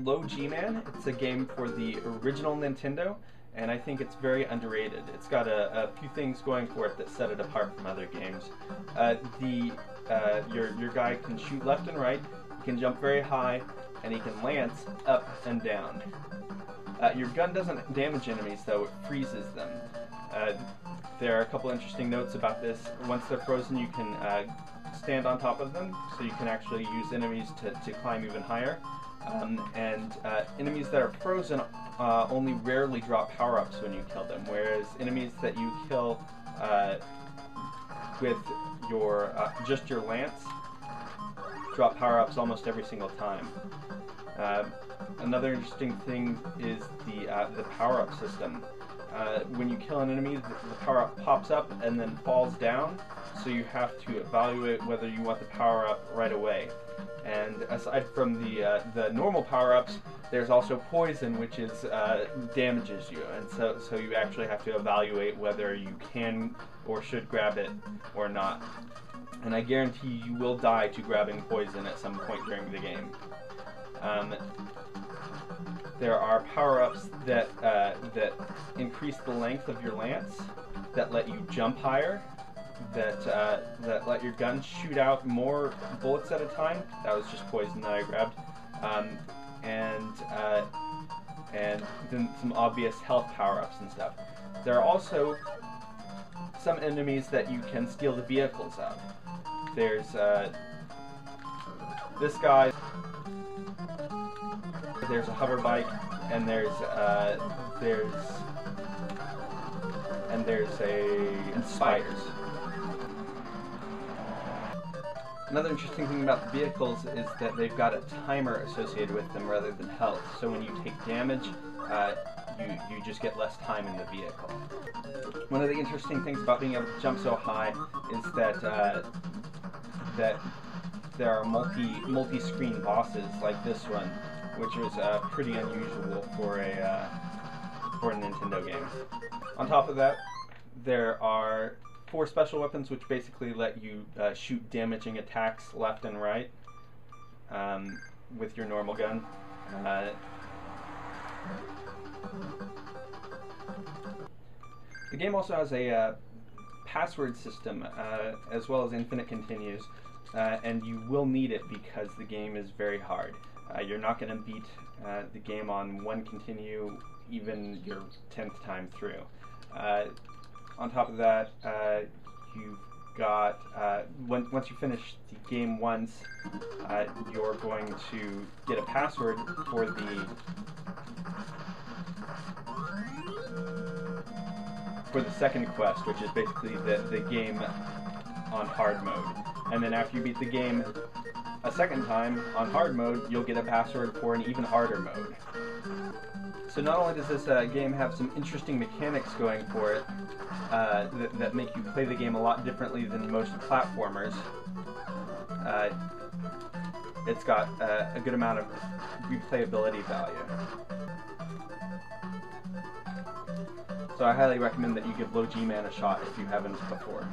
Low G-Man. It's a game for the original Nintendo, and I think it's very underrated. It's got a few things going for it that set it apart from other games. Your guy can shoot left and right, he can jump very high, and he can lance up and down. Your gun doesn't damage enemies, though, it freezes them. There are a couple interesting notes about this. Once they're frozen, you can stand on top of them, so you can actually use enemies to climb even higher. Enemies that are frozen only rarely drop power-ups when you kill them, whereas enemies that you kill with your just your lance drop power-ups almost every single time. Another interesting thing is the power-up system. When you kill an enemy, the power-up pops up and then falls down, so you have to evaluate whether you want the power-up right away. And aside from the normal power-ups, there's also poison, which damages you, and so you actually have to evaluate whether you can or should grab it or not. And I guarantee you will die to grabbing poison at some point during the game. There are power-ups that increase the length of your lance, that let you jump higher, that let your gun shoot out more bullets at a time. That was just poison that I grabbed. And then some obvious health power-ups and stuff. There are also some enemies that you can steal the vehicles of. There's this guy. There's a hover bike, and there's spiders. Another interesting thing about the vehicles is that they've got a timer associated with them rather than health. So when you take damage, you just get less time in the vehicle. One of the interesting things about being able to jump so high is that there are multi-screen bosses like this one, which was pretty unusual for a Nintendo game. On top of that, there are 4 special weapons which basically let you shoot damaging attacks left and right with your normal gun. The game also has a password system as well as infinite continues, and you will need it because the game is very hard. You're not going to beat the game on one continue even your 10th time through. On top of that, you've got, once you finish the game once, you're going to get a password for the second quest, which is basically the game on hard mode. And then after you beat the game a second time on hard mode, you'll get a password for an even harder mode. So not only does this game have some interesting mechanics going for it that make you play the game a lot differently than most platformers, it's got a good amount of replayability value. So I highly recommend that you give Low G-Man a shot if you haven't before.